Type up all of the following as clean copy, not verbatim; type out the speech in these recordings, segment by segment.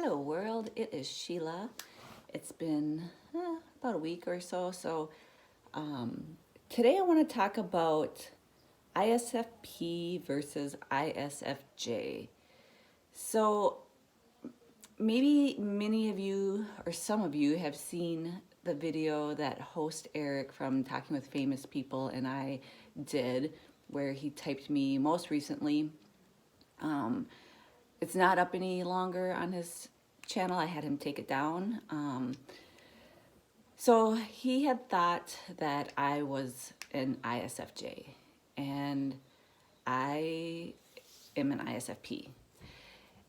Hello world, it is Sheila. It's been about a week or so. Um, Today I want to talk about ISFP versus ISFJ. So maybe many of you or some of you have seen the video that host Eric from Talking with Famous People and I did, where he typed me most recently. It's not up any longer on his channel. I had him take it down. So he had thought that I was an ISFJ, and I am an ISFP.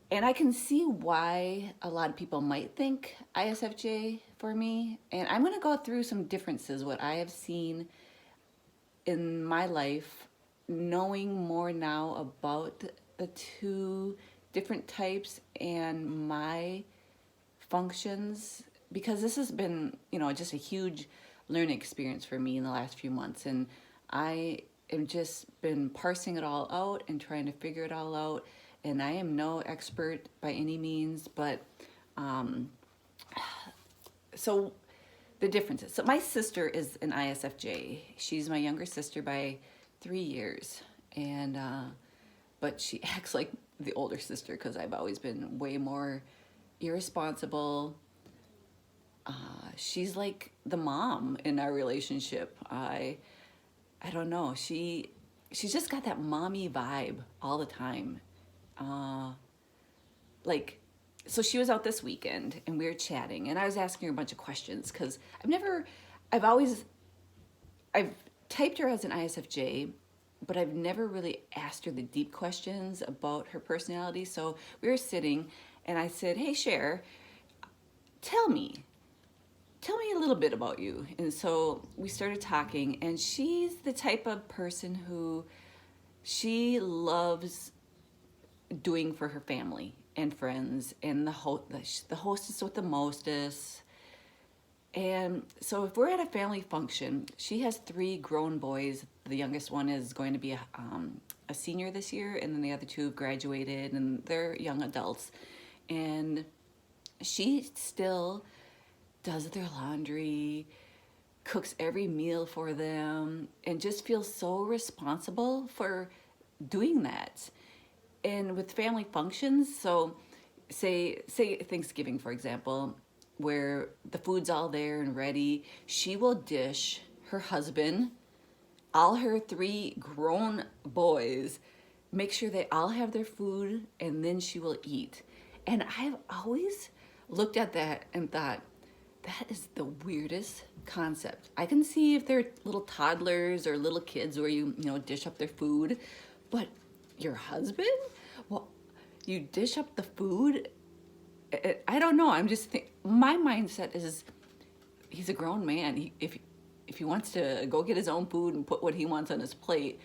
And I can see why a lot of people might think ISFJ for me. And I'm going to go through some differences, what I have seen in my life, knowing more now about the two different types and my functions, because this has been, just a huge learning experience for me in the last few months. And I have just been parsing it all out and trying to figure it all out. And I am no expert by any means, but so the differences. So my sister is an ISFJ. She's my younger sister by 3 years. And, but she acts like the older sister because I've always been way more irresponsible. She's like the mom in our relationship. I don't know. She's just got that mommy vibe all the time. So she was out this weekend and we were chatting and I was asking her a bunch of questions because I've typed her as an ISFJ, but I've never really asked her the deep questions about her personality. So we were sitting and I said, "Hey, Cher, tell me a little bit about you." And so we started talking, and she's the type of person who she loves doing for her family and friends, and the hostess with the mostest. And so if we're at a family function, she has 3 grown boys. The youngest one is going to be a senior this year, and then the other 2 have graduated, and they're young adults. And she still does their laundry, cooks every meal for them, and just feels so responsible for doing that. And with family functions, so say Thanksgiving, for example, where the food's all there and ready, she will dish her husband, all her 3 grown boys, make sure they all have their food, and then she will eat. And I've always looked at that and thought, that is the weirdest concept. I can see if they're little toddlers or little kids where you dish up their food, but your husband? Well, you dish up the food? I don't know. My mindset is he's a grown man. If he wants to go get his own food and put what he wants on his plate.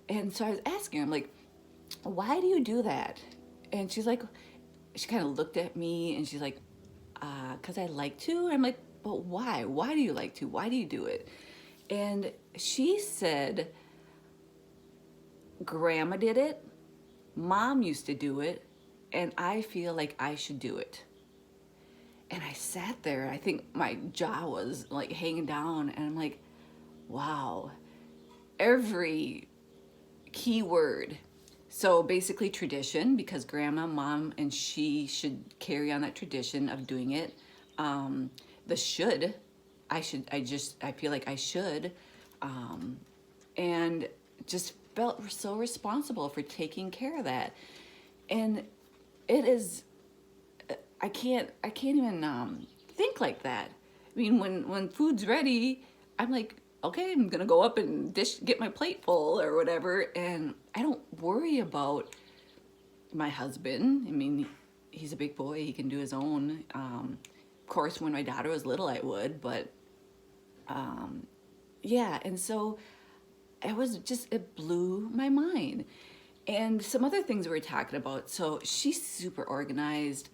And so I was asking her, I'm like, why do you do that? And she kind of looked at me and she's like, because I like to. I'm like, but why? Why do you like to? Why do you do it? And she said, Grandma did it, Mom used to do it, and I feel like I should do it. And I sat there, I think my jaw was like hanging down, and I'm like, wow, every key word. So basically tradition, because Grandma, Mom, and she should carry on that tradition of doing it. The should, I feel like I should. And just felt so responsible for taking care of that. And it is, I can't even think like that. I mean, when food's ready, I'm like, okay, I'm gonna go up and get my plate full or whatever, and I don't worry about my husband. I mean, he's a big boy; he can do his own. Of course, when my daughter was little, I would, but yeah. And so it blew my mind. And some other things we were talking about. So she's super organized.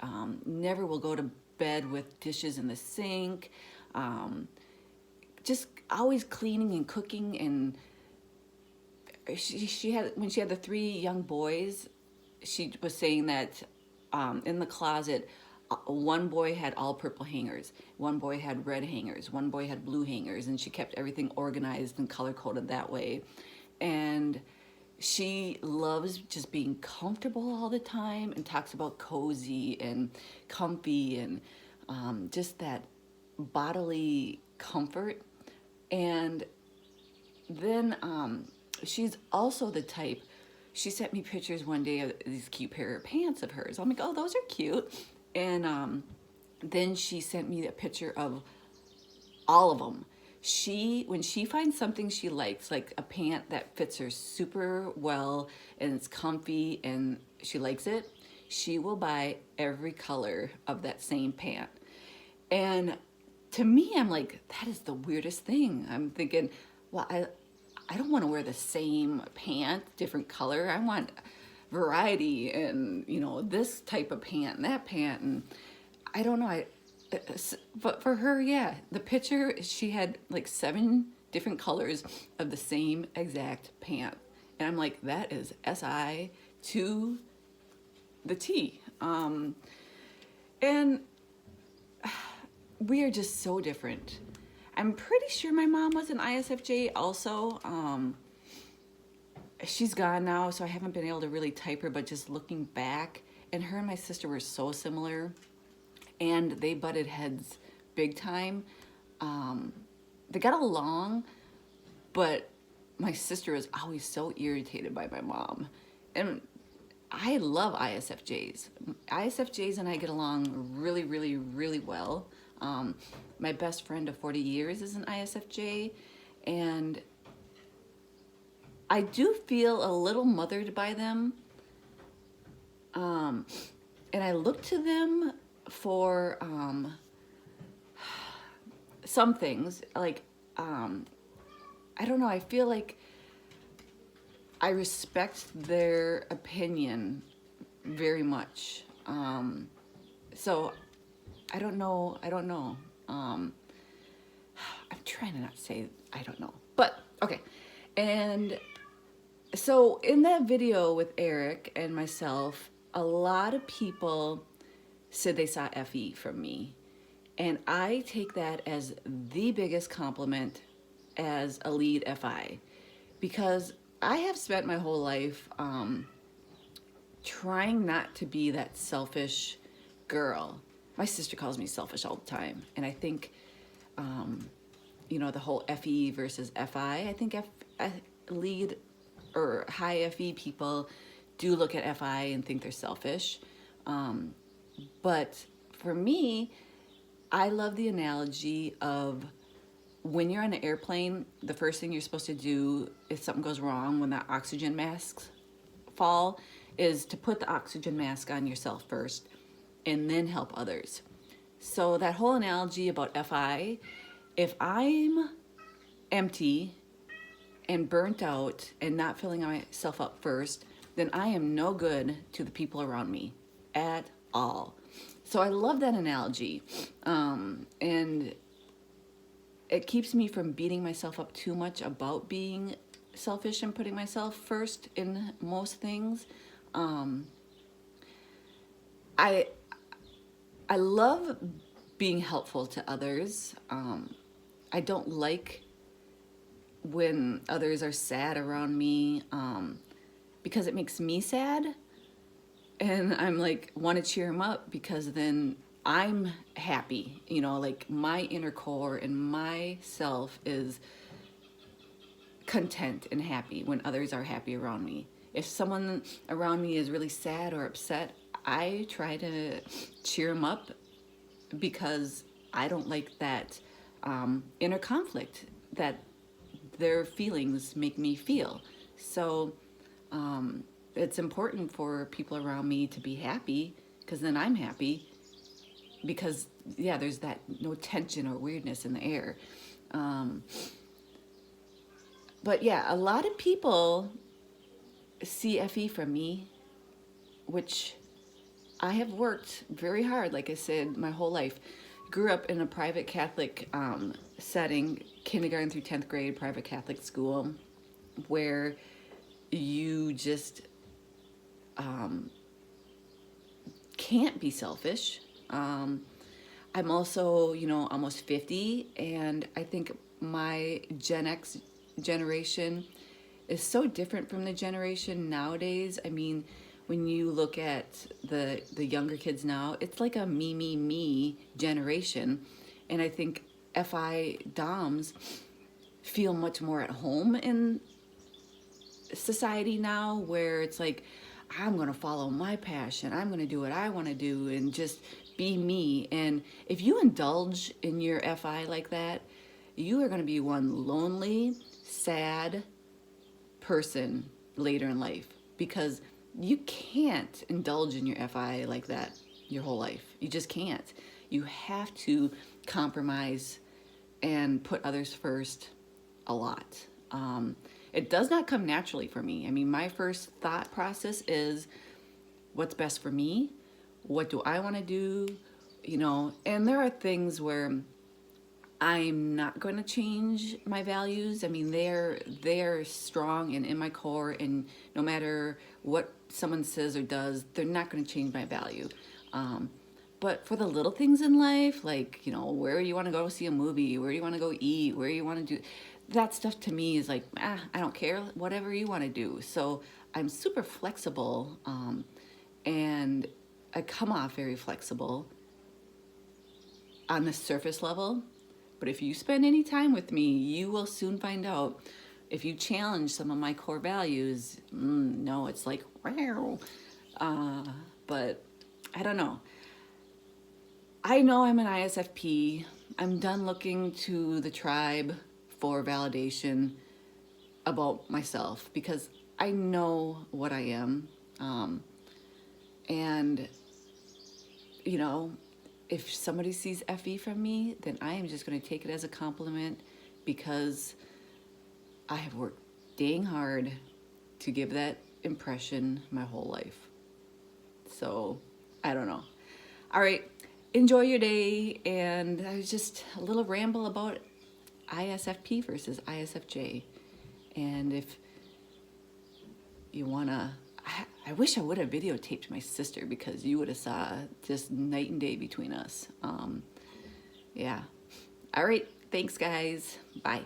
Never will go to bed with dishes in the sink. Just always cleaning and cooking. And when she had the 3 young boys, she was saying that in the closet, one boy had all purple hangers, one boy had red hangers, one boy had blue hangers, and she kept everything organized and color coded that way. And she loves just being comfortable all the time and talks about cozy and comfy and just that bodily comfort. And then she's also the type, she sent me pictures one day of these cute pair of pants of hers. I'm like, oh, those are cute. And then she sent me a picture of all of them. When she finds something she likes, like a pant that fits her super well and it's comfy and she likes it, she will buy every color of that same pant. And to me, I'm like, that is the weirdest thing. I'm thinking, well, I don't want to wear the same pant, different color. I want variety and, this type of pant and that pant. And I don't know. But for her, yeah, the picture, she had like 7 different colors of the same exact pant. And I'm like, that is SI to the T. And we are just so different. I'm pretty sure my mom was an ISFJ also. She's gone now, so I haven't been able to really type her, but just looking back, and her and my sister were so similar, and they butted heads big time. They got along, but my sister was always so irritated by my mom. And I love ISFJs. ISFJs and I get along really, really, really well. My best friend of 40 years is an ISFJ, and I do feel a little mothered by them. And I look to them for some things. Like, I don't know, I feel like I respect their opinion very much. So I don't know. I'm trying to not say I don't know, but okay. And so in that video with Eric and myself, a lot of people said they saw FE from me. And I take that as the biggest compliment as a lead FI, because I have spent my whole life trying not to be that selfish girl. My sister calls me selfish all the time. And I think, the whole FE versus FI, I think lead or high FE people do look at FI and think they're selfish. But for me, I love the analogy of when you're on an airplane, the first thing you're supposed to do if something goes wrong when the oxygen masks fall is to put the oxygen mask on yourself first and then help others. So that whole analogy about FI, if I'm empty and burnt out and not filling myself up first, then I am no good to the people around me at all. So I love that analogy. And it keeps me from beating myself up too much about being selfish and putting myself first in most things. I love being helpful to others. I don't like when others are sad around me because it makes me sad. And I'm like, want to cheer them up because then I'm happy. Like my inner core and myself is content and happy when others are happy around me. If someone around me is really sad or upset, I try to cheer them up because I don't like that inner conflict that their feelings make me feel. So it's important for people around me to be happy because then I'm happy because, yeah, there's that no tension or weirdness in the air. But yeah, a lot of people see FE from me, which I have worked very hard, like I said, my whole life. Grew up in a private Catholic setting, kindergarten through 10th grade, private Catholic school, where you just can't be selfish. I'm also, almost 50, and I think my Gen X generation is so different from the generation nowadays. I mean, when you look at the younger kids now, it's like a me generation. And I think FI DOMs feel much more at home in society now, where it's like, I'm going to follow my passion. I'm going to do what I want to do and just be me. And if you indulge in your FI like that, you are going to be one lonely, sad person later in life, because you can't indulge in your FI like that your whole life. You just can't. You have to compromise and put others first a lot. It does not come naturally for me. I mean, my first thought process is, what's best for me? What do I want to do? And there are things where I'm not going to change my values. I mean, they're strong and in my core, and no matter what someone says or does, they're not going to change my value. But for the little things in life, like, where you want to go see a movie, where you want to go eat, where you want to do, that stuff to me is like, I don't care, whatever you want to do. So I'm super flexible, and I come off very flexible on the surface level. But if you spend any time with me, you will soon find out, if you challenge some of my core values, no, it's like, wow. But I don't know. I know I'm an ISFP. I'm done looking to the tribe for validation about myself, because I know what I am. And, if somebody sees FE from me, then I am just going to take it as a compliment, because I have worked dang hard to give that impression my whole life. So, I don't know. All right. Enjoy your day. And I was just a little ramble about ISFP versus ISFJ. And if you want to, I wish I would have videotaped my sister, because you would have saw just night and day between us. Yeah. All right. Thanks, guys. Bye.